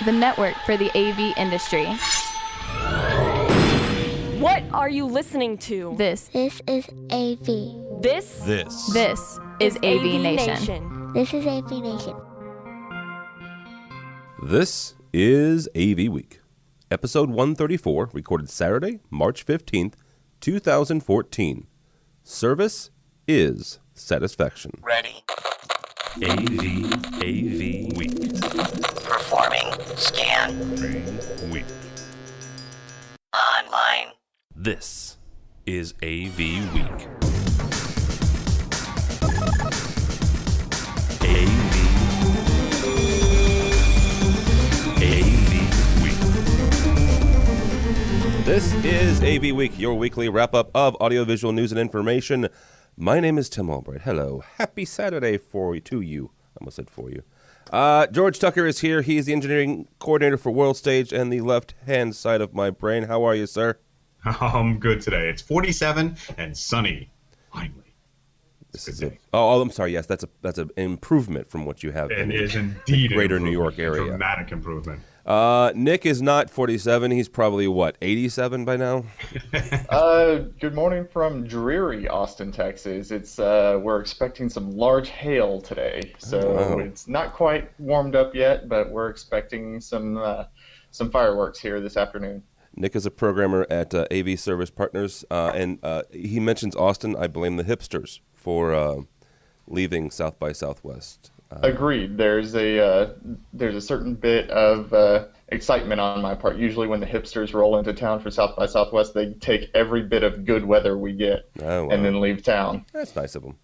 the network for the AV industry. What are you listening to? This is AV. This is AVNation. This is AVNation. This is AVWeek, episode 134, recorded Saturday, March 15th, 2014. Service is satisfaction. Ready. AVWeek. Performing. Scan. Week. Online. This is AVWeek. This is AV Week, your weekly wrap-up of audiovisual news and information. My name is Tim Albright. Hello. Happy Saturday to you. I almost said for you. George Tucker is here. He's the engineering coordinator for World Stage and the left-hand side of my brain. How are you, sir? I'm good today. It's 47 and sunny. Finally. I'm sorry. Yes, that's an improvement from what you have. It is indeed the greater New York area. Dramatic improvement. Nick is not 47. He's probably, 87 by now? Good morning from dreary Austin, Texas. It's we're expecting some large hail today, so It's not quite warmed up yet, but we're expecting some fireworks here this afternoon. Nick is a programmer at AV Service Partners, and he mentions Austin. I blame the hipsters for leaving South by Southwest. Agreed. There's a certain bit of excitement on my part. Usually when the hipsters roll into town for South by Southwest, they take every bit of good weather we get and then leave town. That's nice of them.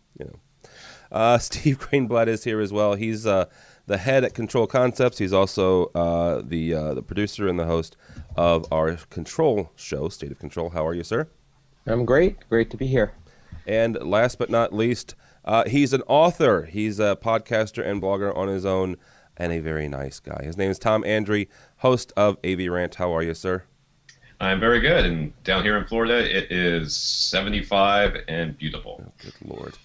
Steve Greenblatt is here as well. He's the head at Control Concepts. He's also the producer and the host of our control show, State of Control. How are you, sir? I'm great. Great to be here. And last but not least, he's an author. He's a podcaster and blogger on his own, and a very nice guy. His name is Tom Andre, host of AV Rant. How are you, sir? I'm very good. And down here in Florida, it is 75 and beautiful. Oh, good Lord.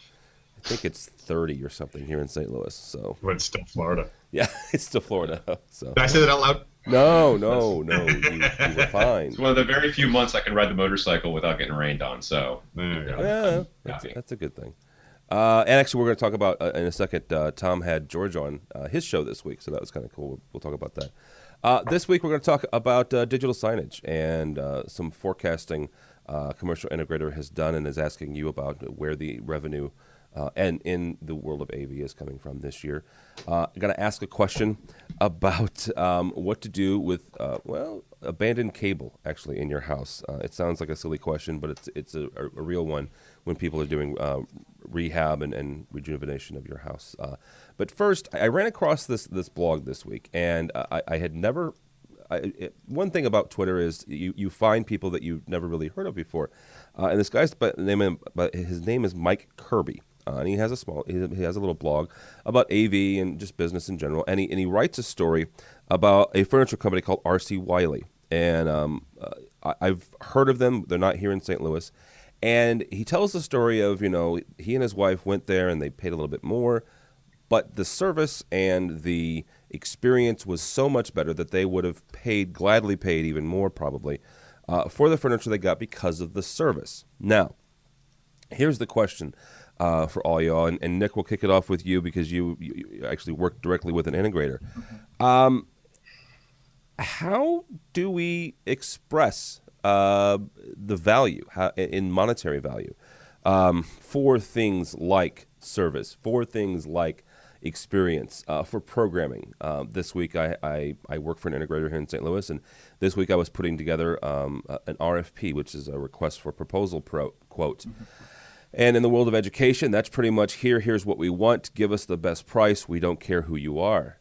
I think it's 30 or something here in St. Louis. So. But it's still Florida. Yeah, it's still Florida. So. Did I say that out loud? No, you were fine. It's one of the very few months I can ride the motorcycle without getting rained on. So. Yeah, that's a good thing. And actually, we're going to talk about, in a second, Tom had George on his show this week, so that was kind of cool. We'll talk about that. This week, we're going to talk about digital signage and some forecasting Commercial Integrator has done and is asking you about where the revenue and in the world of AV is coming from this year. I'm going to ask a question about what to do with, abandoned cable, actually, in your house. It sounds like a silly question, but it's a real one when people are doing rehab and rejuvenation of your house. But first, I ran across this blog this week, and I had never... one thing about Twitter is you find people that you've never really heard of before. And this guy's his name is Mike Kirby. And he has a little blog about AV and just business in general. And he writes a story about a furniture company called R.C. Wiley. And I've heard of them. They're not here in St. Louis. And he tells the story of, he and his wife went there and they paid a little bit more. But the service and the experience was so much better that they would have gladly paid even more probably for the furniture they got because of the service. Now, here's the question for all y'all, and Nick, we'll kick it off with you because you actually work directly with an integrator. How do we express the value in monetary value for things like service, for things like experience, for programming? This week I work for an integrator here in St. Louis, and this week I was putting together an RFP, which is a request for proposal quote. Mm-hmm. And in the world of education, that's pretty much here's what we want. Give us the best price. We don't care who you are.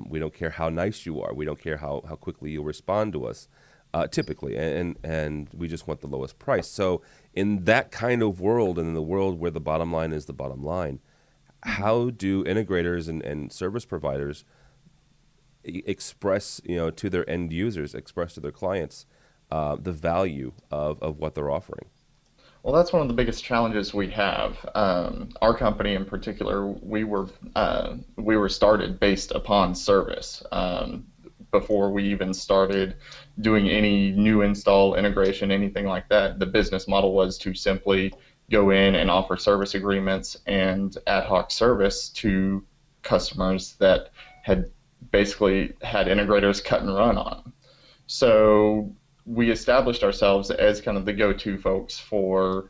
We don't care how nice you are. We don't care how quickly you respond to us, typically. And we just want the lowest price. So in that kind of world, and in the world where the bottom line is the bottom line, how do integrators and service providers express, to their end users, express to their clients the value of what they're offering? Well, that's one of the biggest challenges we have. Our company in particular, we were started based upon service. before we even started doing any new install, integration, anything like that. The business model was to simply go in and offer service agreements and ad hoc service to customers that had basically had integrators cut and run on them. So we established ourselves as kind of the go-to folks for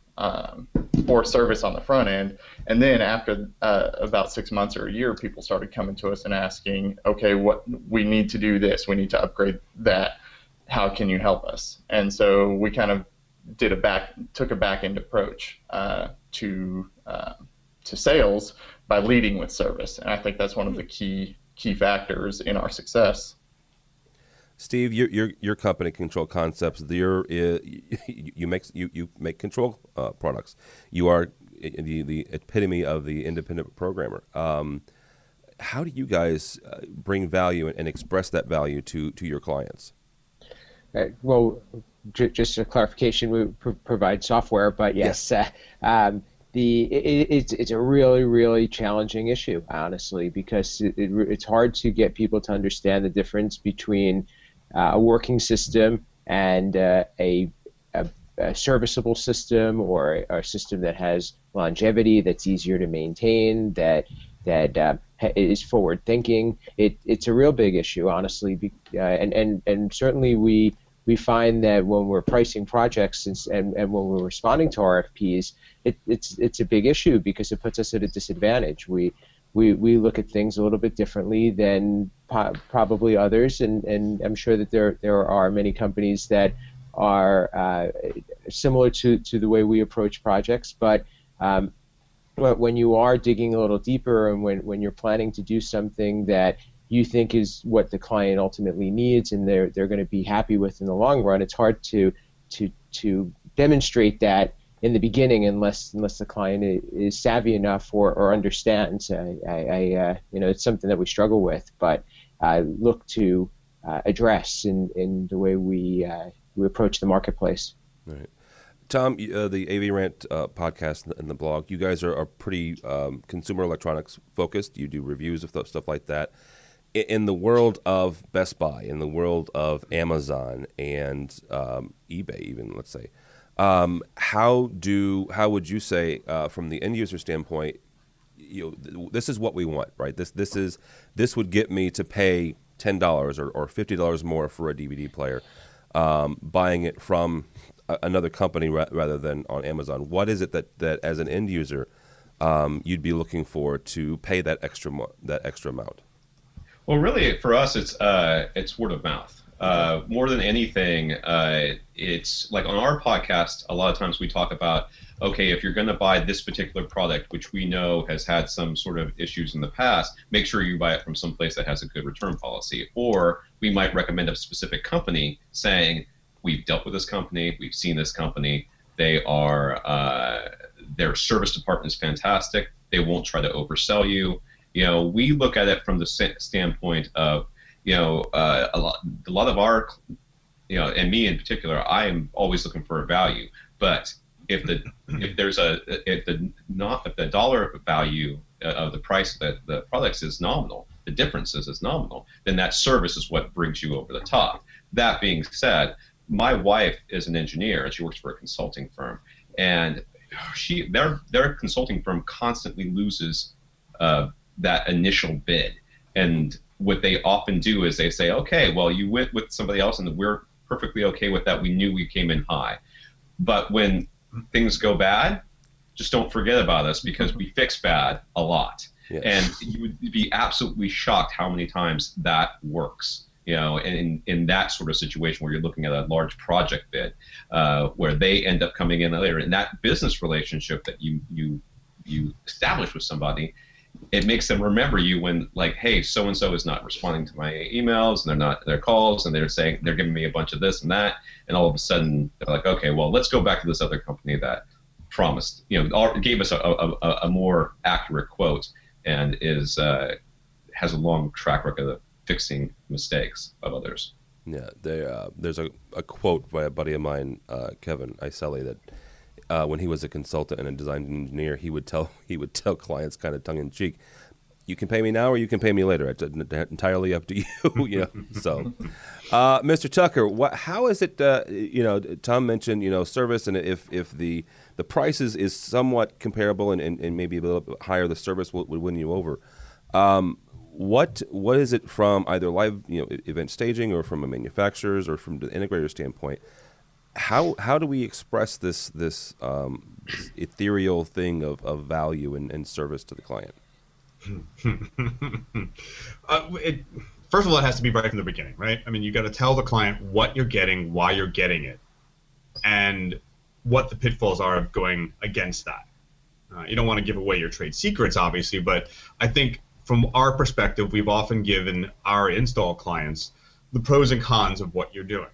service on the front end. And then after about 6 months or a year, people started coming to us and asking, okay, what we need to do this, we need to upgrade that. How can you help us? And so we kind of took a back-end approach to sales by leading with service. And I think that's one of the key factors in our success. Steve, your company, Control Concepts, you make control products. You are the epitome of the independent programmer. How do you guys bring value and express that value to your clients? Well, just a clarification, we provide software, but yes. It's a really, really challenging issue, honestly, because it's hard to get people to understand the difference between a working system and a serviceable system, or a system that has longevity, that's easier to maintain, that is forward thinking. It's a real big issue, honestly, and certainly we find that when we're pricing projects and when we're responding to RFPs, it's a big issue because it puts us at a disadvantage. We look at things a little bit differently than probably others, and I'm sure that there are many companies that are similar to the way we approach projects. But when you are digging a little deeper, and when you're planning to do something that you think is what the client ultimately needs and they're going to be happy with in the long run, it's hard to demonstrate that in the beginning unless the client is savvy enough or understands. It's something that we struggle with, but look to address in the way we approach the marketplace. All right. Tom, the AV Rant podcast and the blog, you guys are pretty consumer electronics focused. You do reviews of stuff like that. In the world of Best Buy, in the world of Amazon and eBay, even, let's say, how would you say, from the end user standpoint, this is what we want, right? This would get me to pay $10 or $50 more for a DVD player, buying it from another company rather than on Amazon. What is it that as an end user you'd be looking for to pay that extra amount? Well, really, for us, it's word of mouth. More than anything, it's like on our podcast, a lot of times we talk about, okay, if you're going to buy this particular product, which we know has had some sort of issues in the past, make sure you buy it from some place that has a good return policy. Or we might recommend a specific company saying, we've dealt with this company, we've seen this company, they are, their service department is fantastic, they won't try to oversell you. We look at it from the standpoint of, a lot of our, and me in particular, I am always looking for a value. But if the dollar value of the price that the products is nominal, the difference is nominal, then that service is what brings you over the top. That being said, my wife is an engineer and she works for a consulting firm, and their consulting firm constantly loses that initial bid. And what they often do is they say, okay, well, you went with somebody else and we're perfectly okay with that. We knew we came in high. But when things go bad, just don't forget about us because we fix bad a lot. Yes. And you would be absolutely shocked how many times that works. In that sort of situation where you're looking at a large project bid, where they end up coming in later. And that business relationship that you establish with somebody, it makes them remember you when, like, hey, so and so is not responding to my emails and they're not their calls, and they're saying they're giving me a bunch of this and that, and all of a sudden they're like, okay, well, let's go back to this other company that promised, gave us a more accurate quote and has a long track record of fixing mistakes of others. Yeah, there's a quote by a buddy of mine, Kevin Iselli, that when he was a consultant and a design engineer, he would tell clients kind of tongue in cheek, you can pay me now or you can pay me later. It's entirely up to you. So, Mr. Tucker, how is it? Tom mentioned service, and if the prices is somewhat comparable and maybe a little bit higher, the service would win you over. What is it from either live event staging or from a manufacturer's or from the integrator standpoint? How do we express this ethereal thing of value and service to the client? First of all, it has to be right from the beginning, right? I mean, you got to tell the client what you're getting, why you're getting it, and what the pitfalls are of going against that. You don't want to give away your trade secrets, obviously, but I think from our perspective, we've often given our install clients the pros and cons of what you're doing.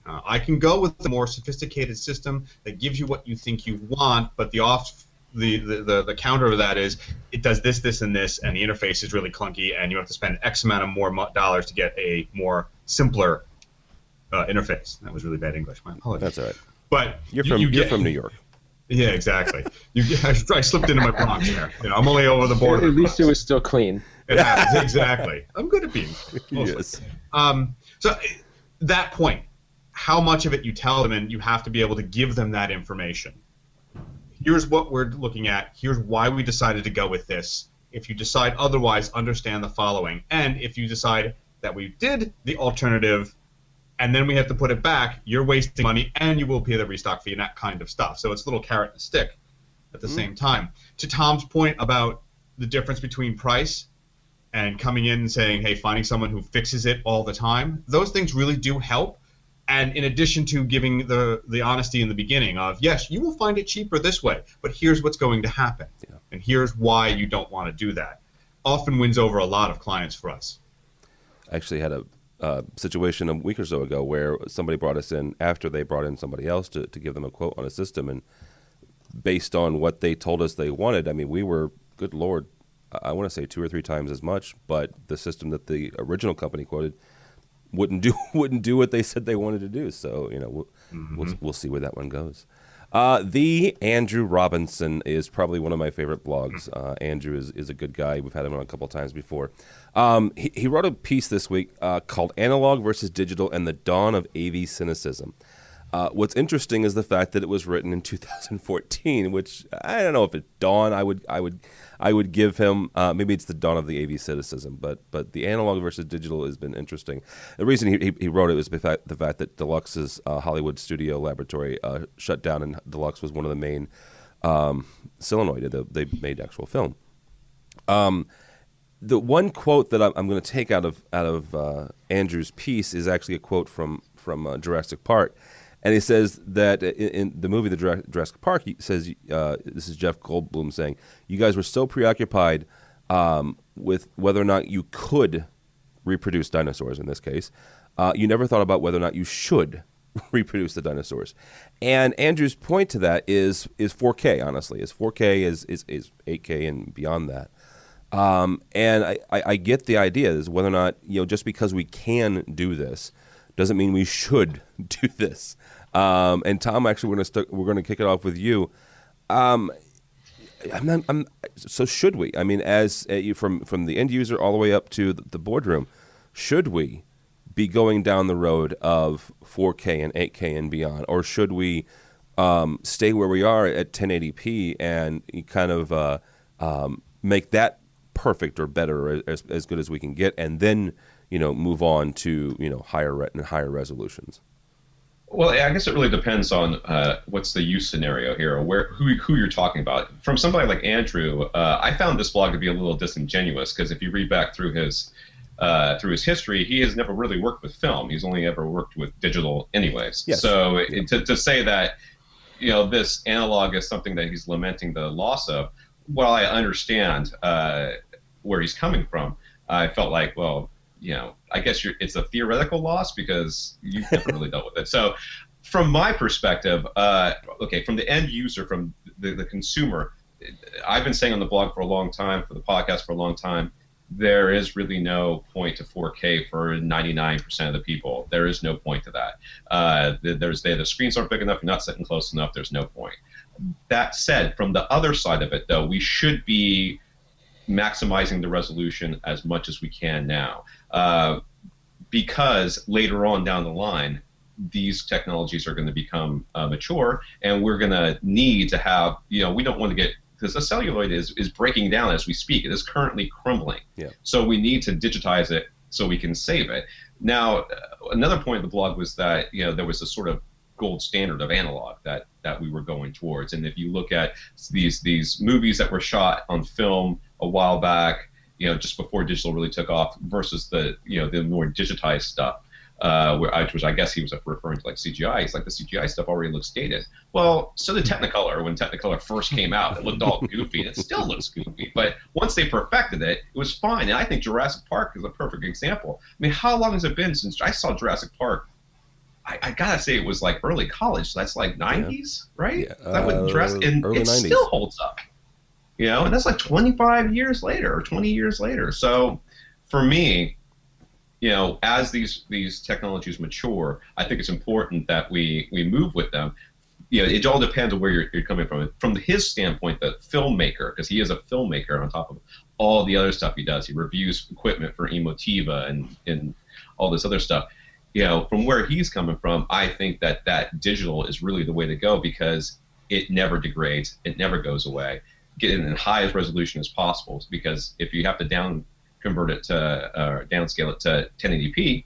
I can go with a more sophisticated system that gives you what you think you want, but the counter of that is it does this, this, and this, and the interface is really clunky, and you have to spend X amount of more dollars to get a more simpler interface. That was really bad English. My apologies. That's all right. But you're from New York. Yeah, exactly. I slipped into my Bronx there. I'm only over the border. At least it was still clean. Yeah, exactly. I'm good at being mostly. Yes. So that point, how much of it you tell them, and you have to be able to give them that information. Here's what we're looking at. Here's why we decided to go with this. If you decide otherwise, understand the following. And if you decide that we did the alternative and then we have to put it back, you're wasting money and you will pay the restock fee and that kind of stuff. So it's a little carrot and stick at the same time. To Tom's point about the difference between price and coming in and saying, hey, finding someone who fixes it all the time, those things really do help. And in addition to giving the honesty in the beginning of, yes, you will find it cheaper this way, but here's what's going to happen. Yeah. And here's why you don't want to do that. Often wins over a lot of clients for us. I actually had a situation a week or so ago where somebody brought us in after they brought in somebody else to give them a quote on a system. And based on what they told us they wanted, I mean, we were, good Lord, I want to say 2 or 3 times as much, but the system that the original company quoted wouldn't do what they said they wanted to do. So we'll see where that one goes. The Andrew Robinson is probably one of my favorite blogs. Andrew is a good guy. We've had him on a couple of times before. He wrote a piece this week called "Analog versus Digital and the Dawn of AV Cynicism." What's interesting is the fact that it was written in 2014, which I don't know if it's dawn. I would give him maybe it's the dawn of the AV cynicism, but the analog versus digital has been interesting. The reason he wrote it was the fact that Deluxe's Hollywood studio laboratory shut down, and Deluxe was one of the main solenoid. They made actual film. The one quote that I'm going to take out of Andrew's piece is actually a quote from Jurassic Park. And he says that in the movie The Jurassic Park, he says, this is Jeff Goldblum saying, you guys were so preoccupied with whether or not you could reproduce dinosaurs in this case. You never thought about whether or not you should reproduce the dinosaurs. And Andrew's point to that is 4K, honestly. 4K is 8K and beyond that. And I get the idea is whether or not, just because we can do this doesn't mean we should do this. And Tom, actually, we're going to kick it off with you. So should we? I mean, as from the end user all the way up to the boardroom, should we be going down the road of 4K and 8K and beyond, or should we stay where we are at 1080p and kind of make that perfect or better, or as good as we can get, and then move on to higher resolutions? Well, I guess it really depends on what's the use scenario here, or who you're talking about. From somebody like Andrew, I found this blog to be a little disingenuous, because if you read back through his history, he has never really worked with film. He's only ever worked with digital, anyways. Yes. So to say that this analog is something that he's lamenting the loss of, while I understand where he's coming from, I felt like, well, I guess it's a theoretical loss because you've never really dealt with it. So from my perspective, from the end user, from the consumer, I've been saying on the blog for a long time, for the podcast for a long time, there is really no point to 4K for 99% of the people. There is no point to that. The screens aren't big enough, you're not sitting close enough, there's no point. That said, from the other side of it, though, we should be maximizing the resolution as much as we can now, because later on down the line, these technologies are going to become mature, and we're going to need to have, we don't want to get, because the celluloid is breaking down as we speak. It is currently crumbling. Yeah. So we need to digitize it so we can save it. Now, another point of the blog was that, there was a sort of gold standard of analog that we were going towards. And if you look at these movies that were shot on film a while back, just before digital really took off, versus the more digitized stuff, which I guess he was referring to like CGI. It's like the CGI stuff already looks dated. Well, so did Technicolor. When Technicolor first came out, it looked all goofy, and it still looks goofy. But once they perfected it, it was fine. And I think Jurassic Park is a perfect example. I mean, how long has it been since I saw Jurassic Park? I gotta say it was like early college. So that's like 90s, right? Yeah. That would Jurassic, and early it 90s. Still holds up. And that's like 25 years later or 20 years later. So for me, as these technologies mature, I think it's important that we move with them. It all depends on where you're coming from. From his standpoint, the filmmaker, because he is a filmmaker on top of all the other stuff he does. He reviews equipment for Emotiva and all this other stuff. From where he's coming from, I think that digital is really the way to go, because it never degrades, it never goes away. Get it in the highest resolution as possible, because if you have to downscale it to 1080p,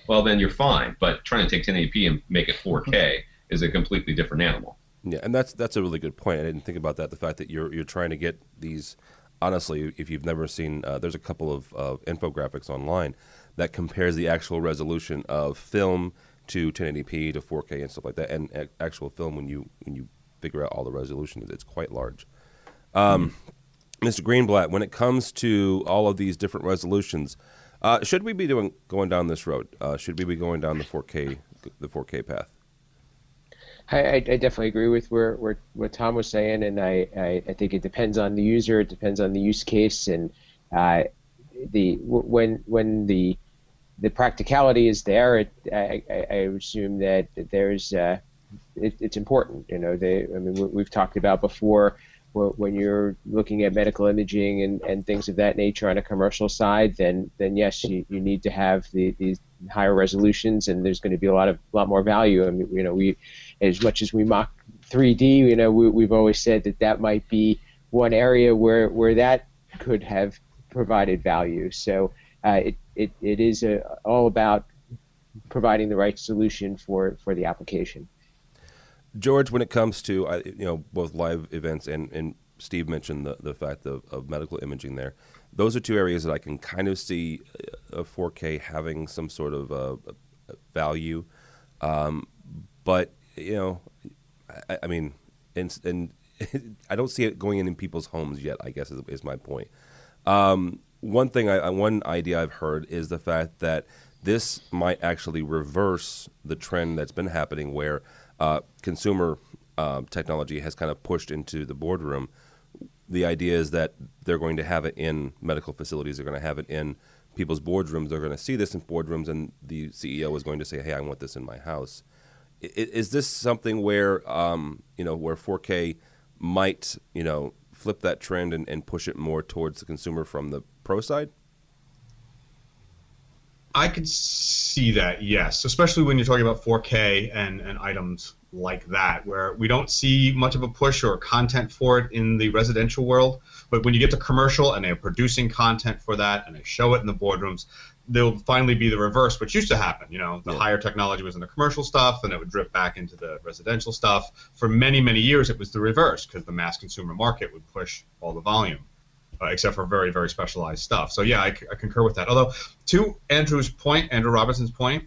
well, then you're fine. But trying to take 1080p and make it 4K is a completely different animal. Yeah, and that's a really good point. I didn't think about that. The fact that you're trying to get these. Honestly, if you've never seen, there's a couple of infographics online that compares the actual resolution of film to 1080p to 4K and stuff like that, and actual film when you figure out all the resolution, it's quite large. Mr. Greenblatt, when it comes to all of these different resolutions, should we be going down this road? Should we be going down the 4K path? I definitely agree with what Tom was saying, and I think it depends on the user, it depends on the use case, and when the practicality is there, I assume that there's it's important. We've talked about before, when you're looking at medical imaging and things of that nature on a commercial side, then yes, you need to have these higher resolutions, and there's going to be a lot more value. I mean, we, as much as we mock 3D, we've always said that might be one area where that could have provided value. So it is all about providing the right solution for the application. George, when it comes to both live events and Steve mentioned the fact of medical imaging there, those are two areas that I can kind of see a 4K having some sort of value, but I mean, and I don't see it going in people's homes yet, I guess is my point. One idea I've heard is the fact that this might actually reverse the trend that's been happening where consumer technology has kind of pushed into the boardroom. The idea is that they're going to have it in medical facilities. They're going to have it in people's boardrooms. They're going to see this in boardrooms, and the CEO is going to say, "Hey, I want this in my house." Is this something where where 4K might flip that trend and push it more towards the consumer from the pro side? I could see that, yes, especially when you're talking about 4K and items like that, where we don't see much of a push or content for it in the residential world. But when you get to commercial and they're producing content for that and they show it in the boardrooms, there'll finally be the reverse, which used to happen. The higher technology was in the commercial stuff, and it would drip back into the residential stuff. For many, many years, it was the reverse, because the mass consumer market would push all the volume. Except for very, very specialized stuff. So yeah, I concur with that. Although, to Andrew Robinson's point,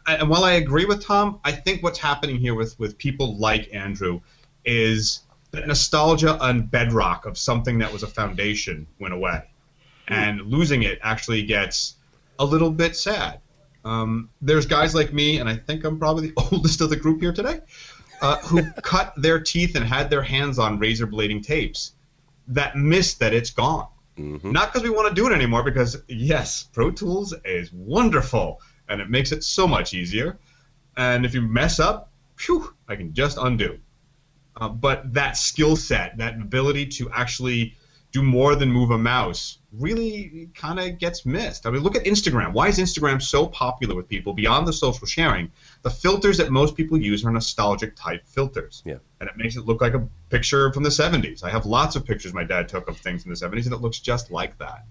and while I agree with Tom, I think what's happening here with people like Andrew is the nostalgia and bedrock of something that was a foundation went away. And losing it actually gets a little bit sad. There's guys like me, and I think I'm probably the oldest of the group here today, who cut their teeth and had their hands on razor blading tapes that miss that it's gone. Mm-hmm. Not because we want to do it anymore, because yes, Pro Tools is wonderful and it makes it so much easier. And if you mess up, phew, I can just undo. But that skill set, that ability to actually do more than move a mouse really kind of gets missed. I mean, look at Instagram. Why is Instagram so popular with people beyond the social sharing? The filters that most people use are nostalgic type filters. Yeah. And it makes it look like a picture from the 70s. I have lots of pictures my dad took of things in the 70s, and it looks just like that.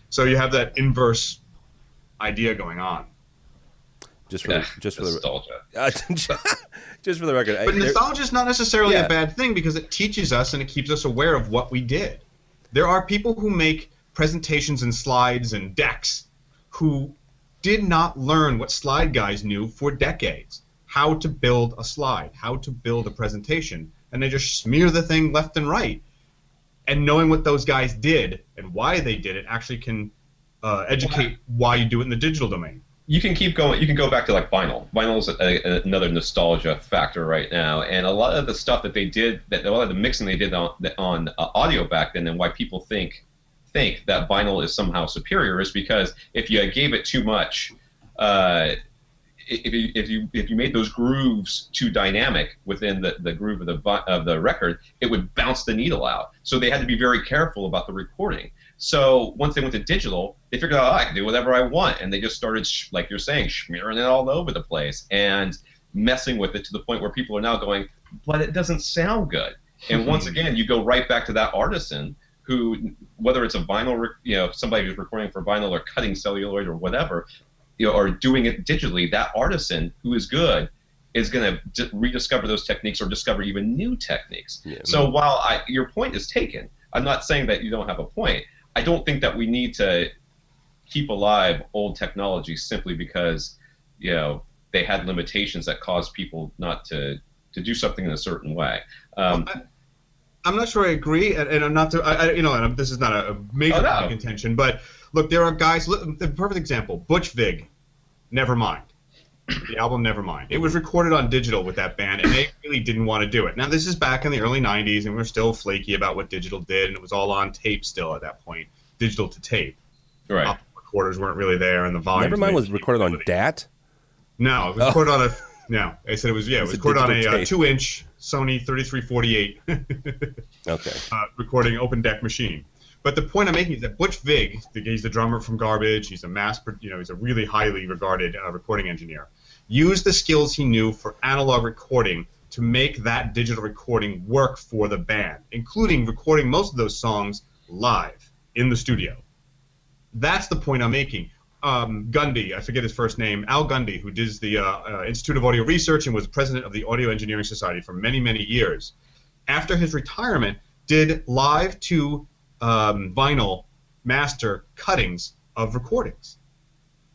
So you have that inverse idea going on. Just for the nostalgia. Just for the record. But nostalgia is not necessarily a bad thing because it teaches us and it keeps us aware of what we did. There are people who make presentations and slides and decks who did not learn what slide guys knew for decades. How to build a slide, how to build a presentation. And they just smear the thing left and right. And knowing what those guys did and why they did it actually can educate why you do it in the digital domain. You can keep going. You can go back to like vinyl. Vinyl is another nostalgia factor right now, and a lot of the stuff that they did, a lot of the mixing they did on audio back then, and why people think that vinyl is somehow superior is because if you gave it too much, if you made those grooves too dynamic within the groove of the record, it would bounce the needle out. So they had to be very careful about the recording. So once they went to digital, they figured out, I can do whatever I want, and they just started, like you're saying, smearing it all over the place and messing with it to the point where people are now going, but it doesn't sound good. And once again, you go right back to that artisan who, whether it's a vinyl, somebody who's recording for vinyl or cutting celluloid or whatever, or doing it digitally, that artisan who is good is going to rediscover those techniques or discover even new techniques. Yeah. So while your point is taken, I'm not saying that you don't have a point. I don't think that we need to keep alive old technology simply because, they had limitations that caused people not to do something in a certain way. I'm not sure I agree, and I'm not. This is not a major contention, but look, there are guys. The perfect example: Butch Vig, Nevermind. The album Nevermind. It was recorded on digital with that band, and they really didn't want to do it. Now, this is back in the early 90s, and we were still flaky about what digital did, and it was all on tape still at that point, digital to tape. Right. Optical recorders weren't really there, and the volume. Nevermind was recorded on DAT? No, it was recorded on a... No, I said it was, it was recorded on a 2-inch Sony 3348 recording open deck machine. But the point I'm making is that Butch Vig, he's the drummer from Garbage, he's he's a really highly regarded recording engineer, used the skills he knew for analog recording to make that digital recording work for the band, including recording most of those songs live in the studio. That's the point I'm making. Gundy, I forget his first name, Al Gundy, who does the Institute of Audio Research and was president of the Audio Engineering Society for many, many years, after his retirement, did live to vinyl master cuttings of recordings.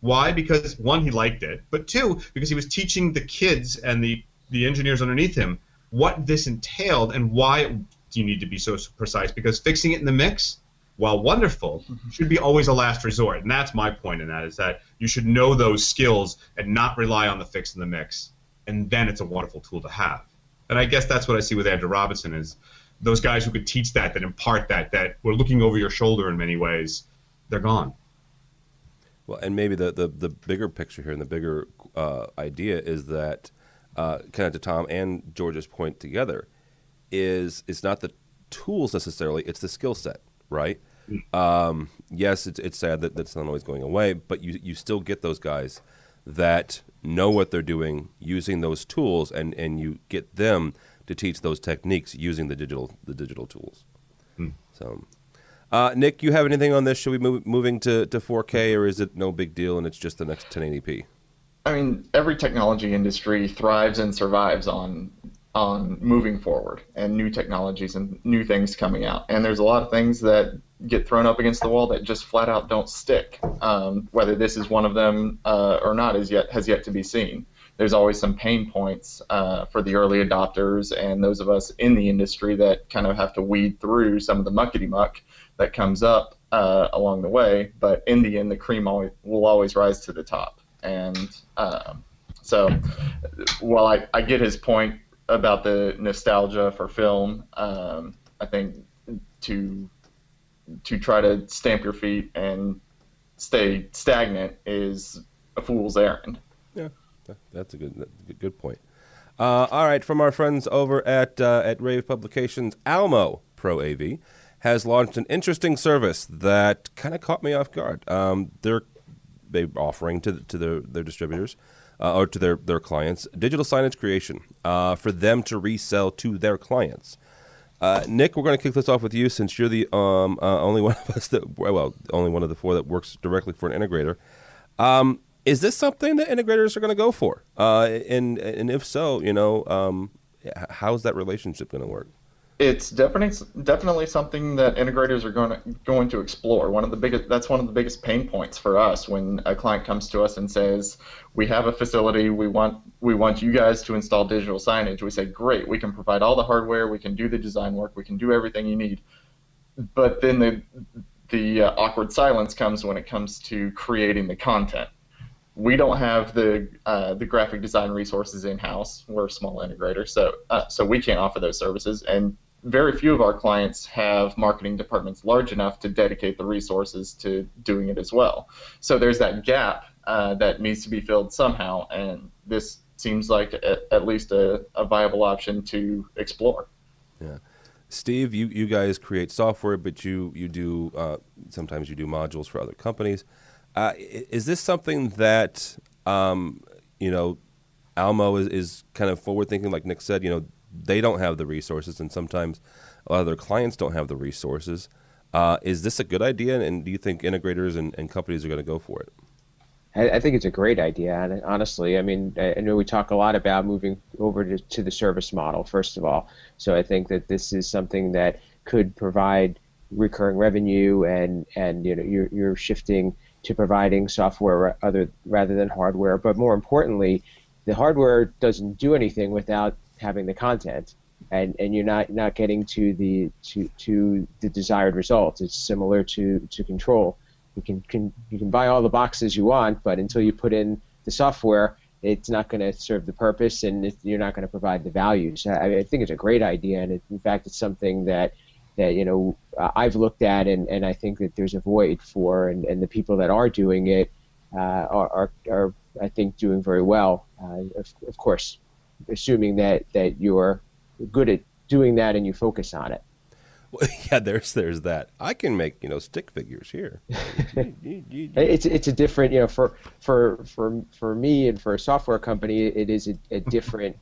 Why? Because, one, he liked it, but two, because he was teaching the kids and the engineers underneath him what this entailed and why do you need to be so precise, because fixing it in the mix, while wonderful, should be always a last resort. And that's my point in that, is that you should know those skills and not rely on the fix in the mix, and then it's a wonderful tool to have. And I guess that's what I see with Andrew Robinson, is those guys who could teach that impart that were looking over your shoulder in many ways, they're gone. Well, and maybe the bigger picture here and the bigger idea is that, kind of to Tom and George's point together, is it's not the tools necessarily, it's the skill set, right? Yes, it's sad that that's not always going away, but you still get those guys that know what they're doing using those tools, and you get them to teach those techniques using the digital tools. So, Nick, you have anything on this? Should we moving to 4K, or is it no big deal and it's just the next 1080p? I mean, every technology industry thrives and survives on moving forward and new technologies and new things coming out. And there's a lot of things that get thrown up against the wall that just flat out don't stick. Whether this is one of them or not has yet to be seen. There's always some pain points for the early adopters and those of us in the industry that kind of have to weed through some of the muckety-muck that comes up along the way. But in the end, the cream will always rise to the top. And so while I get his point about the nostalgia for film, I think to try to stamp your feet and stay stagnant is a fool's errand. Yeah, that's a good point. All right, from our friends over at Rave Publications, Almo Pro AV has launched an interesting service that kind of caught me off guard. They're offering to their distributors or to their clients digital signage creation for them to resell to their clients. Nick, we're going to kick this off with you since you're the only one of us only one of the four that works directly for an integrator. Is this something that integrators are going to go for? And if so, how's that relationship going to work? It's definitely something that integrators are going to explore. That's one of the biggest pain points for us when a client comes to us and says, "We have a facility. We want you guys to install digital signage." We say, "Great. We can provide all the hardware. We can do the design work. We can do everything you need." But then the awkward silence comes when it comes to creating the content. We don't have the graphic design resources in-house. We're a small integrator, so we can't offer those services, and very few of our clients have marketing departments large enough to dedicate the resources to doing it as well. So there's that gap that needs to be filled somehow, and this seems like at least a viable option to explore. Yeah. Steve, you guys create software, but you do sometimes you do modules for other companies. Is this something that Almo is kind of forward thinking, like Nick said? They don't have the resources, and sometimes a lot of their clients don't have the resources. Is this a good idea, and do you think integrators and companies are going to go for it? I think it's a great idea, and honestly, I mean, I know we talk a lot about moving over to the service model, first of all. So I think that this is something that could provide recurring revenue, and you're shifting to providing software rather than hardware. But more importantly, the hardware doesn't do anything without having the content, and you're not getting to the desired results. It's similar to control. You can buy all the boxes you want, but until you put in the software, it's not going to serve the purpose, and you're not going to provide the value. So I think it's a great idea, and in fact, it's something that I've looked at, and I think that there's a void for, and the people that are doing it are I think doing very well. Of course, assuming that you're good at doing that and you focus on it. Well, yeah, there's that. I can make stick figures here. It's a different for me and for a software company, it is a different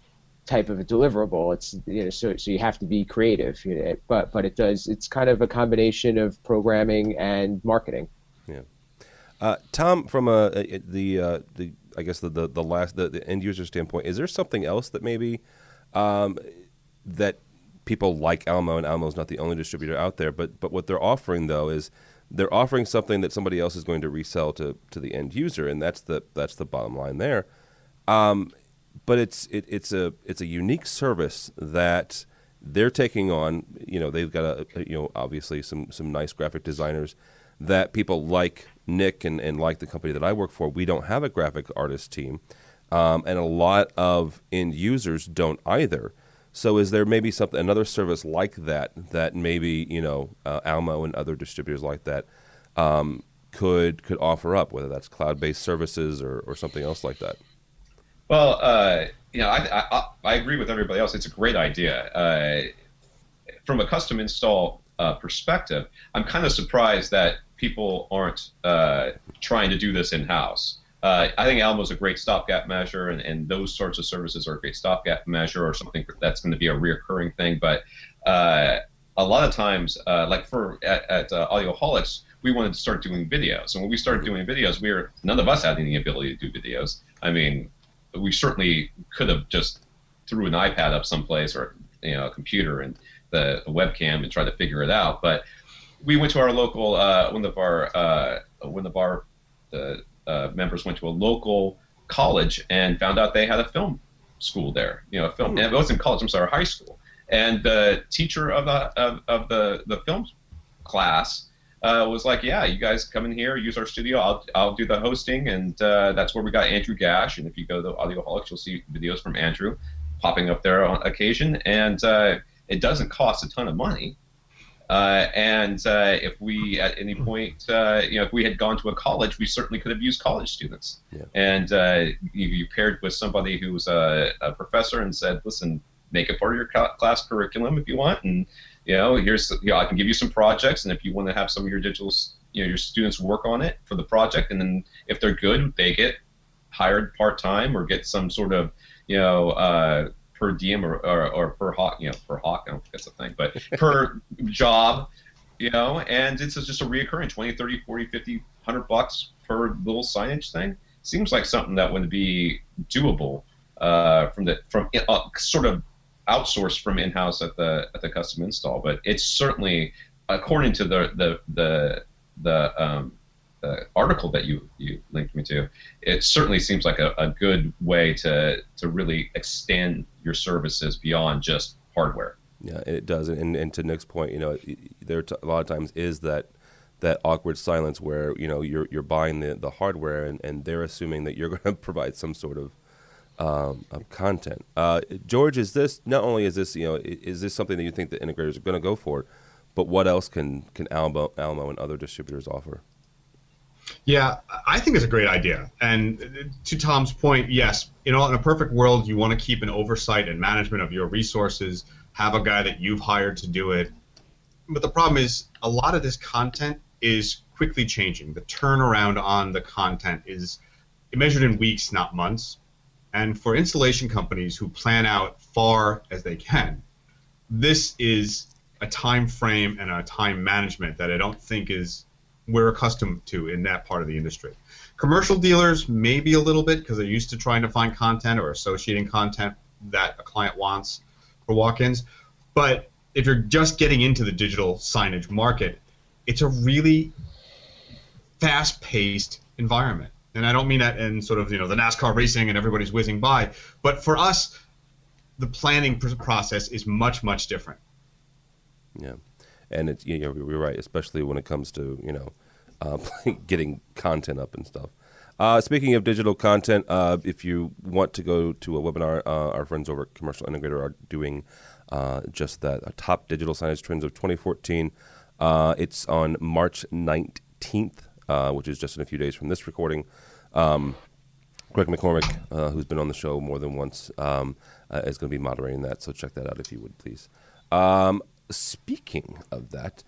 type of a deliverable. It's so you have to be creative, but it's kind of a combination of programming and marketing. Yeah. Tom, from the end user standpoint, is there something else that maybe that people like Almo, and Almo's not the only distributor out there, but what they're offering though is they're offering something that somebody else is going to resell to the end user, and that's the bottom line there. But it's a unique service that they're taking on. They've got obviously some nice graphic designers that people like Nick and like the company that I work for. We don't have a graphic artist team, and a lot of end users don't either. So is there maybe another service like that maybe Almo and other distributors like that could offer up, whether that's cloud-based services or something else like that? Well, I agree with everybody else. It's a great idea. From a custom install perspective, I'm kind of surprised that people aren't trying to do this in-house. I think Almo's a great stopgap measure, and those sorts of services are a great stopgap measure or something that's going to be a reoccurring thing. But a lot of times, like at Audioholics, we wanted to start doing videos. And when we started doing videos, none of us had any ability to do videos. I mean, we certainly could have just threw an iPad up someplace or a computer and the webcam and tried to figure it out. But we went to our local one of our members went to a local college and found out they had a film school there. And it wasn't college. I'm sorry, high school. And the teacher of the film class was like, "Yeah, you guys come in here, use our studio. I'll do the hosting." And that's where we got Andrew Gash. And if you go to Audioholics, you'll see videos from Andrew popping up there on occasion. And it doesn't cost a ton of money. If we at any point, if we had gone to a college, we certainly could have used college students. Yeah. And you paired with somebody who was a professor and said, "Listen, make it part of your class curriculum if you want, and I can give you some projects, and if you want to have some of your your students work on it for the project, and then if they're good, they get hired part-time or get some sort of, per diem or per hawk, per hawk, I don't think that's a thing, but per job, and it's just a reoccurring 20, 30, 40, 50, $100 per little signage thing. Seems like something that would be doable from sort of outsourced from in-house at the custom install, but it's certainly, according to the article that you linked me to, it certainly seems like a good way to really extend your services beyond just hardware. Yeah, it does, and to Nick's point, there a lot of times is that awkward silence where you're buying the hardware and they're assuming that you're going to provide some sort of content. George, is this is this something that you think the integrators are going to go for? But what else can Almo and other distributors offer? Yeah, I think it's a great idea. And to Tom's point, yes, in a perfect world, you want to keep an oversight and management of your resources, have a guy that you've hired to do it. But the problem is a lot of this content is quickly changing. The turnaround on the content is measured in weeks, not months. And for installation companies who plan out far as they can, this is a time frame and a time management that I don't think we're accustomed to in that part of the industry. Commercial dealers maybe a little bit because they're used to trying to find content or associating content that a client wants for walk-ins. But if you're just getting into the digital signage market, it's a really fast-paced environment. And I don't mean that in sort of the NASCAR racing and everybody's whizzing by, but for us, the planning process is much, much different. Yeah, and it's you're right, especially when it comes to getting content up and stuff. Speaking of digital content, if you want to go to a webinar, our friends over at Commercial Integrator are doing just that, top digital signage trends of 2014. It's on March 19th, which is just in a few days from this recording. Greg McCormick, who's been on the show more than once, is going to be moderating that, so check that out if you would, please. Speaking of that,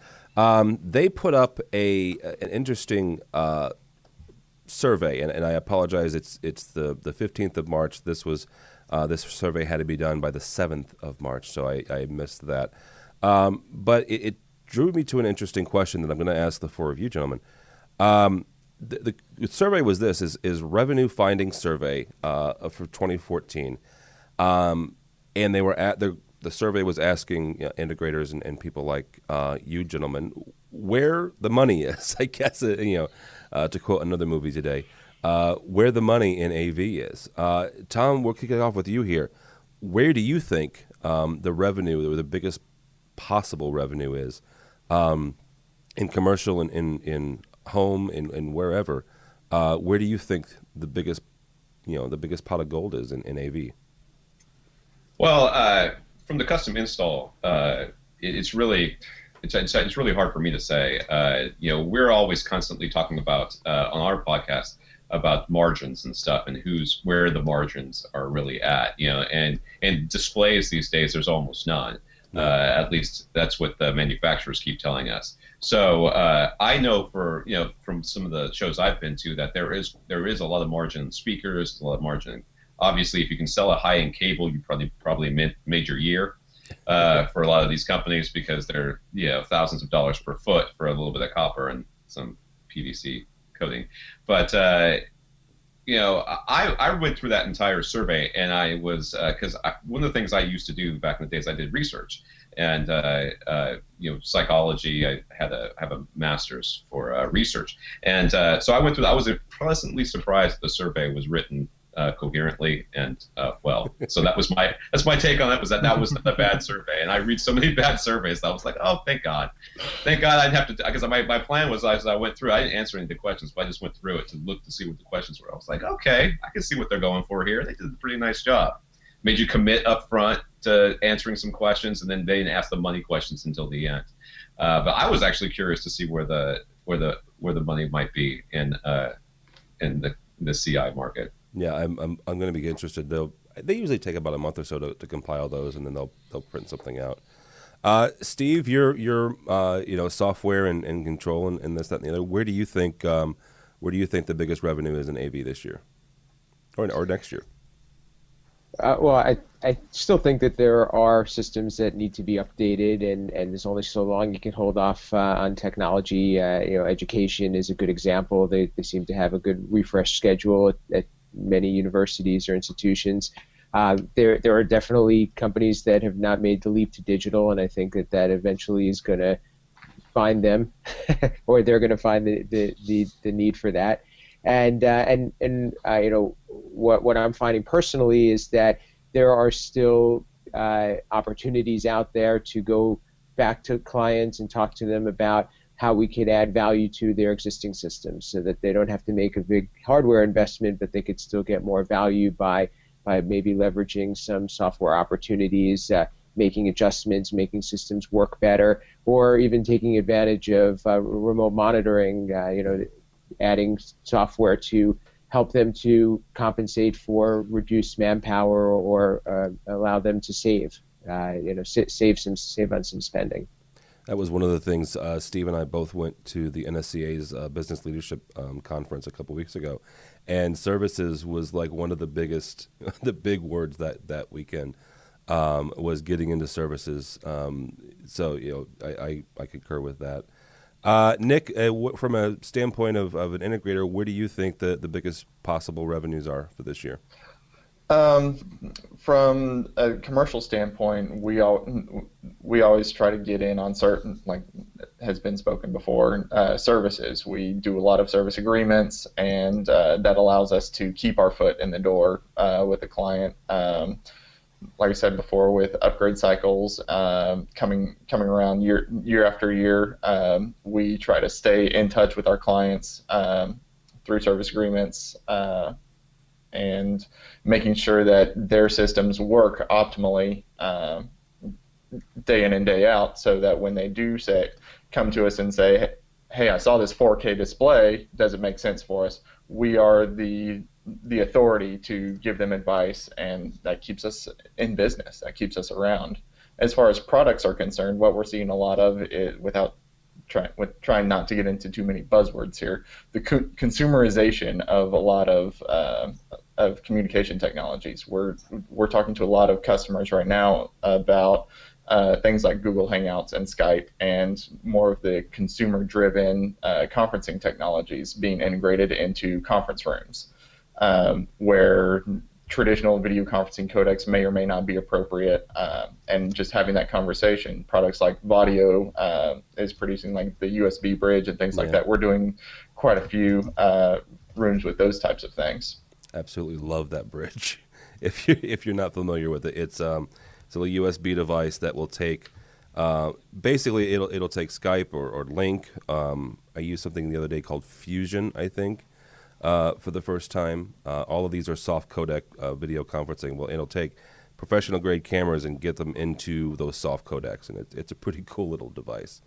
they put up an interesting survey, and I apologize. It's the 15th of March. This survey had to be done by the 7th of March, so I missed that. But it drew me to an interesting question that I'm going to ask the four of you gentlemen. The survey was this: is revenue finding survey for 2014, and they were the survey was asking integrators and people like you gentlemen where the money is. I guess to quote another movie today, where the money in AV is. Tom, we'll kick it off with you here. Where do you think the revenue, or the biggest possible revenue, is in commercial and in home and wherever? Where do you think the biggest pot of gold is in AV? Well, from the custom install, it's really hard for me to say. We're always constantly talking about on our podcast about margins and stuff, and where the margins are really at. And displays these days, there's almost none. At least that's what the manufacturers keep telling us. So I know from some of the shows I've been to that there is a lot of margin in speakers, a lot of margin. Obviously, if you can sell a high-end cable, you probably made your year for a lot of these companies, because they're thousands of dollars per foot for a little bit of copper and some PVC coating. But I went through that entire survey, and I was because one of the things I used to do back in the days, I did research and psychology. I have a master's for research, and so I went through that. I was pleasantly surprised the survey was written coherently and well. So that's my take on it. That was a bad survey, and I read so many bad surveys that I was like, oh, thank God I didn't have to, because my plan was, as I went through, I didn't answer any of the questions, but I just went through it to look to see what the questions were. I was like, okay, I can see what they're going for here. They did a pretty nice job. Made you commit up front to answering some questions, and then they didn't ask the money questions until the end. But I was actually curious to see where the money might be in the CI market. Yeah, I'm going to be interested. They usually take about a month or so to compile those, and then they'll print something out. Steve, you're software and control and this, that, and the other. Where do you think the biggest revenue is in AV this year, or next year? Well, I still think that there are systems that need to be updated, and there's only so long you can hold off on technology. Education is a good example. They seem to have a good refresh schedule at many universities or institutions. There are definitely companies that have not made the leap to digital, and I think that eventually is going to find them, or they're going to find the need for that. And what I'm finding personally is that there are still opportunities out there to go back to clients and talk to them about how we could add value to their existing systems, so that they don't have to make a big hardware investment, but they could still get more value by maybe leveraging some software opportunities, making adjustments, making systems work better, or even taking advantage of remote monitoring, adding software to help them to compensate for reduced manpower, or allow them to save on some spending. That was one of the things. Steve and I both went to the NSCA's Business Leadership Conference a couple weeks ago, and services was like one of the biggest, the big words that weekend was getting into services. So I concur with that. Nick, from a standpoint of an integrator, where do you think the biggest possible revenues are for this year? From a commercial standpoint, we always try to get in on certain, like has been spoken before, services. We do a lot of service agreements, and that allows us to keep our foot in the door with the client. Like I said before, with upgrade cycles coming around year after year, we try to stay in touch with our clients through service agreements and making sure that their systems work optimally day in and day out, so that when they do come to us and say, hey, I saw this 4K display, does it make sense for us? We are the authority to give them advice, and that keeps us in business. That keeps us around. As far as products are concerned, what we're seeing a lot of, trying not to get into too many buzzwords here, the consumerization of a lot of communication technologies. We're talking to a lot of customers right now about things like Google Hangouts and Skype, and more of the consumer-driven conferencing technologies being integrated into conference rooms, where traditional video conferencing codecs may or may not be appropriate, and just having that conversation. Products like Vadio is producing like the USB bridge and things like that. We're doing quite a few rooms with those types of things. Absolutely love that bridge. If you're not familiar with it, it's a USB device that will take basically it'll take Skype or Link. I used something the other day called Fusion, I think. For the first time. All of these are soft codec video conferencing. Well, it'll take professional grade cameras and get them into those soft codecs, and it's a pretty cool little device.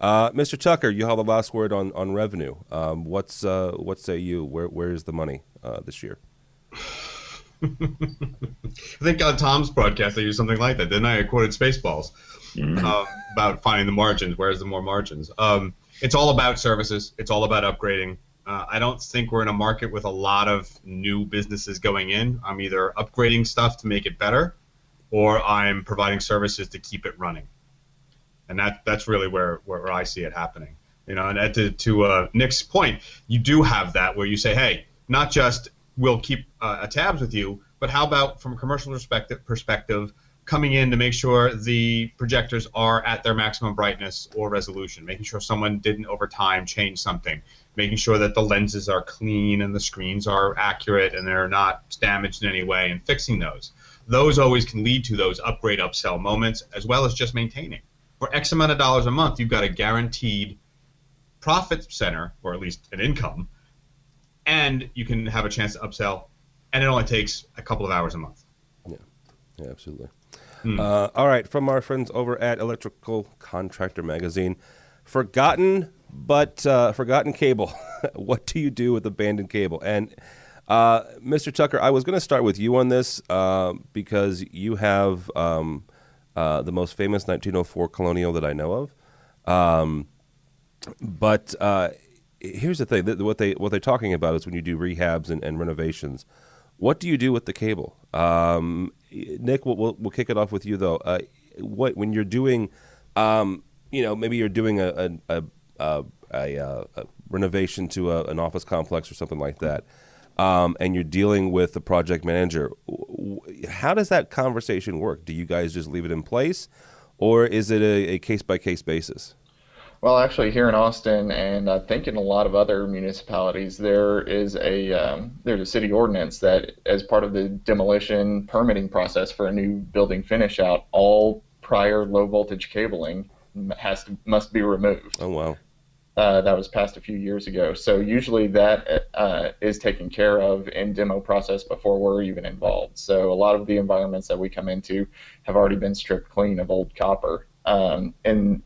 Mr. Tucker, you have the last word on revenue. What say you? Where is the money this year? I think on Tom's broadcast I used something like that, didn't I? I quoted Spaceballs about finding the margins. Where's the more margins? It's all about services. It's all about upgrading. I don't think we're in a market with a lot of new businesses going in. I'm either upgrading stuff to make it better, or I'm providing services to keep it running. And that's really where I see it happening. And to Nick's point, you do have that where you say, hey, not just we'll keep tabs with you, but how about from a commercial perspective, coming in to make sure the projectors are at their maximum brightness or resolution, making sure someone didn't over time change something, making sure that the lenses are clean and the screens are accurate and they're not damaged in any way, and fixing those. Those always can lead to those upgrade upsell moments, as well as just maintaining. For X amount of dollars a month, you've got a guaranteed profit center, or at least an income, and you can have a chance to upsell, and it only takes a couple of hours a month. Yeah, absolutely. All right, from our friends over at Electrical Contractor Magazine, forgotten cable. What do you do with abandoned cable? And Mr. Tucker, I was going to start with you on this because you have the most famous 1904 Colonial that I know of. But here's the thing: what they're talking about is when you do rehabs and renovations. What do you do with the cable? Nick, we'll kick it off with you though. When you're doing, maybe you're doing a renovation to an office complex or something like that, and you're dealing with the project manager, how does that conversation work? Do you guys just leave it in place, or is it a case-by-case basis? Well, actually, here in Austin, and I think in a lot of other municipalities, there's a city ordinance that, as part of the demolition permitting process for a new building finish out, all prior low voltage cabling must be removed. Oh wow! That was passed a few years ago. So usually that is taken care of in demo process before we're even involved. So a lot of the environments that we come into have already been stripped clean of old copper. And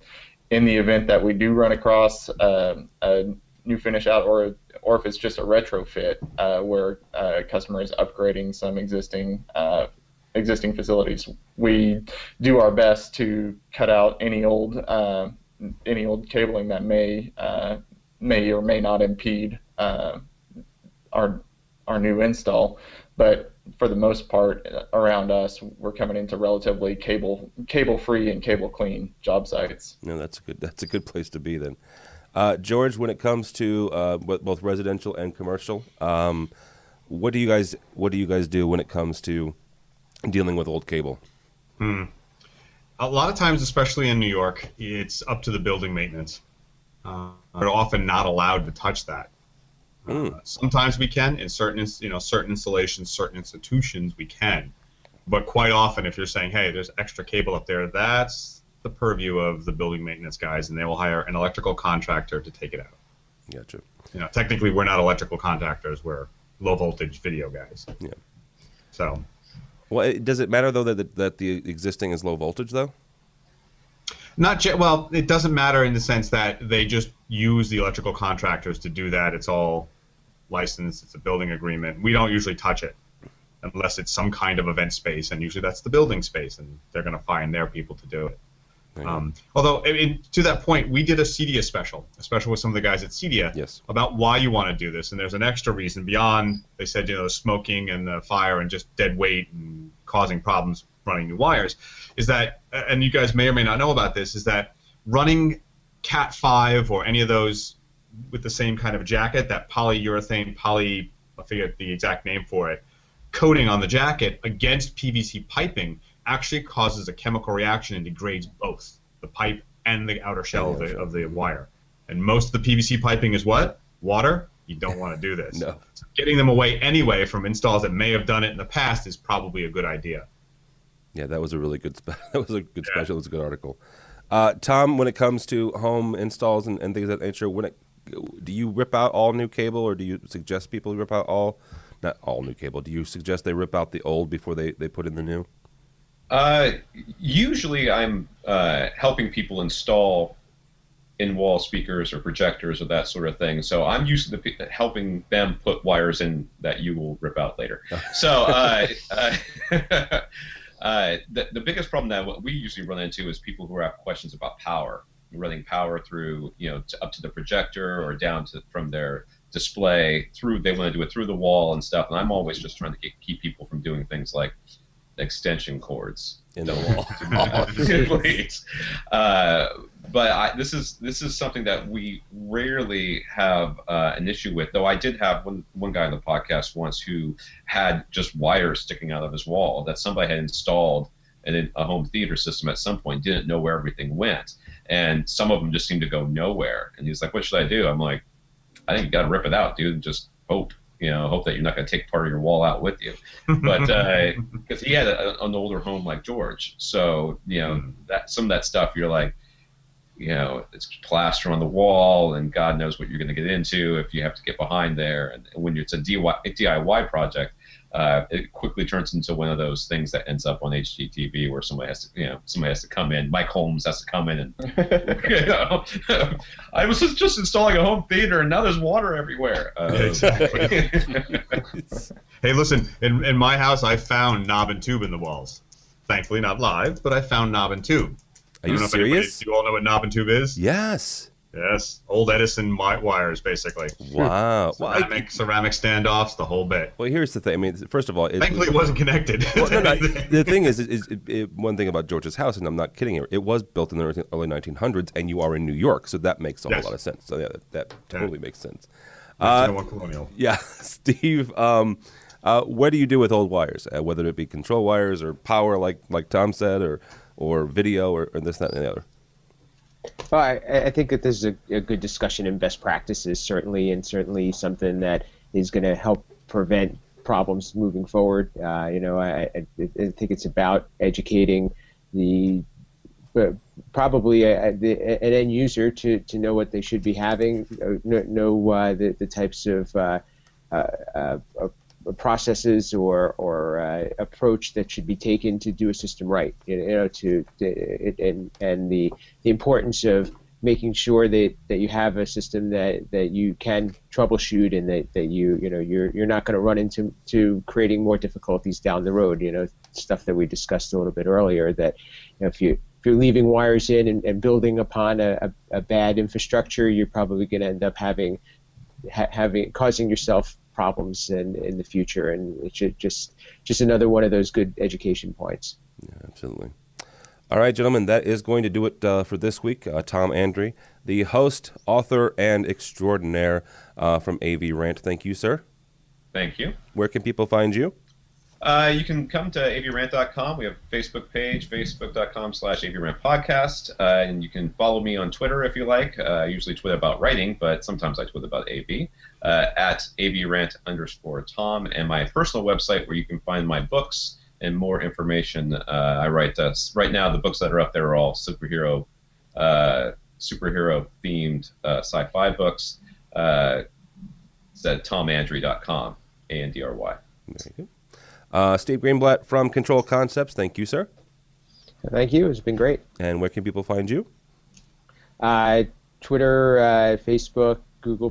in the event that we do run across a new finish out, or if it's just a retrofit where a customer is upgrading some existing facilities, we do our best to cut out any old cabling that may or may not impede our new install. But for the most part, around us, we're coming into relatively cable-free and cable-clean job sites. No, that's a good place to be then. George, when it comes to both residential and commercial, what do you guys do when it comes to dealing with old cable? A lot of times, especially in New York, it's up to the building maintenance. They're often not allowed to touch that. Sometimes we can, in certain installations, certain institutions, we can. But quite often, if you're saying, hey, there's extra cable up there, that's the purview of the building maintenance guys, and they will hire an electrical contractor to take it out. Gotcha. Technically, we're not electrical contractors. We're low voltage video guys. Yeah. So. Well, does it matter though that the existing is low voltage though? Well, it doesn't matter in the sense that they just use the electrical contractors to do that. It's all licensed. It's a building agreement. We don't usually touch it unless it's some kind of event space, and usually that's the building space, and they're going to find their people to do it. Although, to that point, we did a CEDIA special with some of the guys at CEDIA about why you want to do this, and there's an extra reason beyond, they said, smoking and the fire and just dead weight and causing problems running new wires, is that, and you guys may or may not know about this, is that running Cat 5 or any of those with the same kind of jacket, that polyurethane, I forget the exact name for it, coating on the jacket against PVC piping actually causes a chemical reaction and degrades both the pipe and the outer shell of the wire. And most of the PVC piping is what? Water? You don't want to do this. No. So getting them away anyway from installs that may have done it in the past is probably a good idea. Yeah, that was a really good special. That was a good article. Tom, when it comes to home installs and things of that nature, do you rip out all new cable, or do you suggest people rip out not all new cable? Do you suggest they rip out the old before they put in the new? Usually I'm helping people install in-wall speakers or projectors or that sort of thing. So I'm used to helping them put wires in that you will rip out later. So the biggest problem that what we usually run into is people who have questions about power, running power through, up to the projector or down from their display through. They want to do it through the wall and stuff. And I'm always just trying to keep people from doing things like extension cords in the wall. Please. But this is something that we rarely have an issue with. Though I did have one guy on the podcast once who had just wires sticking out of his wall that somebody had installed in a home theater system at some point, didn't know where everything went, and some of them just seemed to go nowhere. And he's like, "What should I do?" I'm like, "I think you got to rip it out, dude, and just hope." Hope that you're not going to take part of your wall out with you. But because he had an older home like George, so that some of that stuff you're like, it's plaster on the wall, and God knows what you're going to get into if you have to get behind there. And when it's a DIY project, it quickly turns into one of those things that ends up on HGTV where somebody has to come in. Mike Holmes has to come in and I was just installing a home theater and now there's water everywhere. Exactly. Hey, listen, in my house I found knob and tube in the walls. thankfully not live, but I found knob and tube. Are you serious? Do you all know what knob and tube is? Yes. Yes, old Edison wires, basically. Wow. Ceramic standoffs, the whole bit. Well, here's the thing. I mean, first of all, thankfully it wasn't connected. Well, no, the thing is one thing about George's house, and I'm not kidding you, it was built in the early 1900s, and you are in New York, so that makes a whole lot of sense. So yeah, that totally makes sense. Colonial. Yeah, Steve. What do you do with old wires? Whether it be control wires or power, like Tom said, or video, or this, that, and the other. Well, I think that this is a good discussion in best practices, certainly, and certainly something that is going to help prevent problems moving forward. I think it's about educating probably an end user to know what they should be having, know the types of processes or approach that should be taken to do a system right. And the importance of making sure that you have a system that you can troubleshoot, and that you're not going to run into creating more difficulties down the road. Stuff that we discussed a little bit earlier, that if you're leaving wires in and building upon a bad infrastructure, you're probably going to end up causing yourself problems in the future, and it's just another one of those good education points. Yeah, absolutely. All right, gentlemen, that is going to do it for this week. Tom Andre, the host, author, and extraordinaire from AV Rant. Thank you, sir. Thank you. Where can people find you? You can come to avrant.com. We have a Facebook page, facebook.com/avrantpodcast. And you can follow me on Twitter if you like. I usually tweet about writing, but sometimes I tweet about AV, at avrant_Tom. And my personal website where you can find my books and more information. I write, right now the books that are up there are all superhero themed sci-fi books. It's at tomandry.com, ANDRY. Very good. Steve Greenblatt from Control Concepts. Thank you, sir. Thank you. It's been great. And where can people find you? Twitter, Facebook, Google+,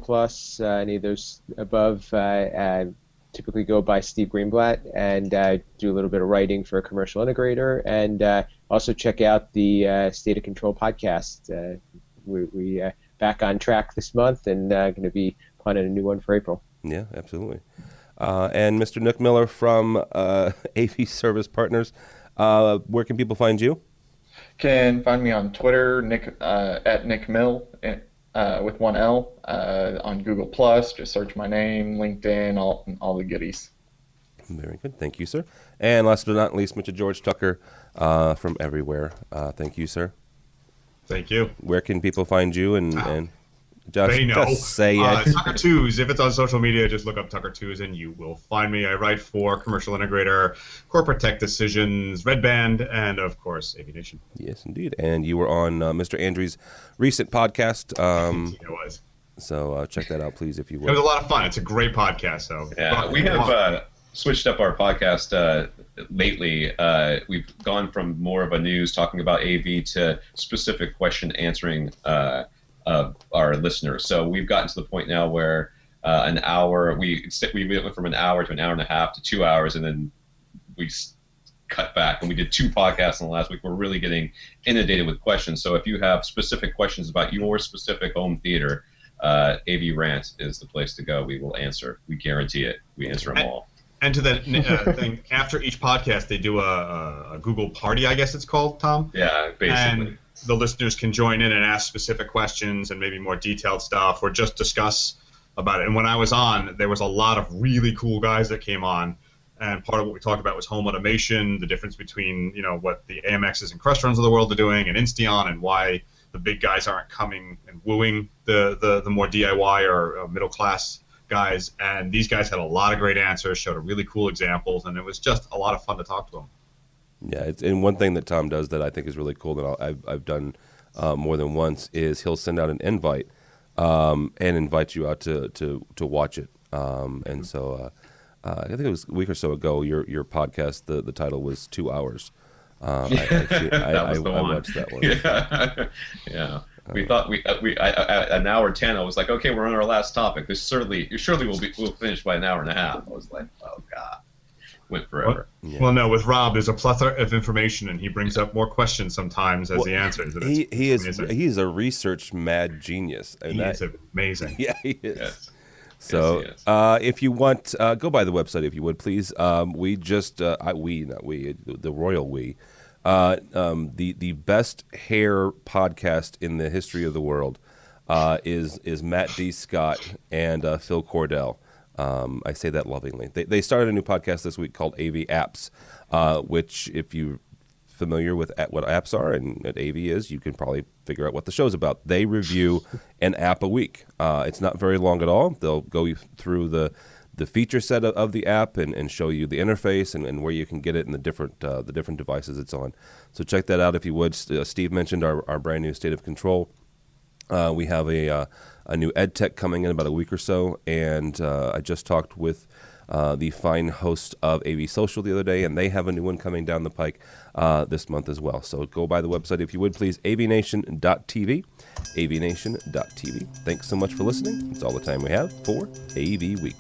any of those above. Typically go by Steve Greenblatt, and do a little bit of writing for a commercial integrator, and also check out the State of Control podcast. We back on track this month, and going to be planning a new one for April. Yeah, absolutely. And Mr. Nick Miller from AV Service Partners. Where can people find you? Can find me on Twitter, at Nick Mill, with one L. On Google+, just search my name, LinkedIn, all the goodies. Very good. Thank you, sir. And last but not least, Mr. George Tucker from Everywhere. Thank you, sir. Thank you. Where can people find you? And they know. Just say it. Tucker Twos. If it's on social media, just look up Tucker Twos and you will find me. I write for Commercial Integrator, Corporate Tech Decisions, Red Band, and of course AVNation. Yes, indeed. And you were on Mr. Andrews' recent podcast. It was. So check that out, please, if you will. It was a lot of fun. It's a great podcast. So yeah, we have switched up our podcast lately. We've gone from more of a news talking about AV to specific question answering of our listeners. So we've gotten to the point now where an hour, we went from an hour to an hour and a half to 2 hours, and then we cut back, and we did 2 podcasts in the last week. We're really getting inundated with questions. So if you have specific questions about your specific home theater, AV Rant is the place to go. We will answer. We guarantee it. We answer them all. And to that thing, after each podcast, they do a Google Party, I guess it's called, Tom? Yeah, basically. And the listeners can join in and ask specific questions and maybe more detailed stuff, or just discuss about it. And when I was on, there was a lot of really cool guys that came on, and part of what we talked about was home automation, the difference between what the AMXs and Crustrons of the world are doing, and Insteon, and why the big guys aren't coming and wooing the more DIY or middle class guys. And these guys had a lot of great answers, showed a really cool examples, and it was just a lot of fun to talk to them. Yeah, and one thing that Tom does that I think is really cool that I've done more than once is he'll send out an invite and invite you out to watch it. And so I think it was a week or so ago. Your podcast, the title was 2 hours. I watched that one. Yeah. We thought at an hour 10. I was like, okay, we're on our last topic. Surely we'll finish by an hour and a half. I was like, oh god. went forever. Well, no, with Rob, there's a plethora of information, and he brings up more questions sometimes as he answers. And He's a research mad genius. And he is amazing. Yeah, he is. Yes. So, Yes, he is. if you want, go by the website if you would, please. We just, the royal we, the best hair podcast in the history of the world is Matt D. Scott and Phil Cordell. I say that lovingly. They started a new podcast this week called AV Apps, which, if you're familiar with what apps are and what AV is, you can probably figure out what the show's about. They review an app a week. It's not very long at all. They'll go you through the feature set of the app and show you the interface and where you can get it and the different devices it's on. So check that out if you would. Steve mentioned our brand new State of Control. We have a new ed tech coming in about a week or so, and I just talked with the fine host of AV Social the other day, and they have a new one coming down the pike this month as well. So go by the website if you would, please, AVNation.tv, AVNation.tv. Thanks so much for listening. That's all the time we have for AV Week.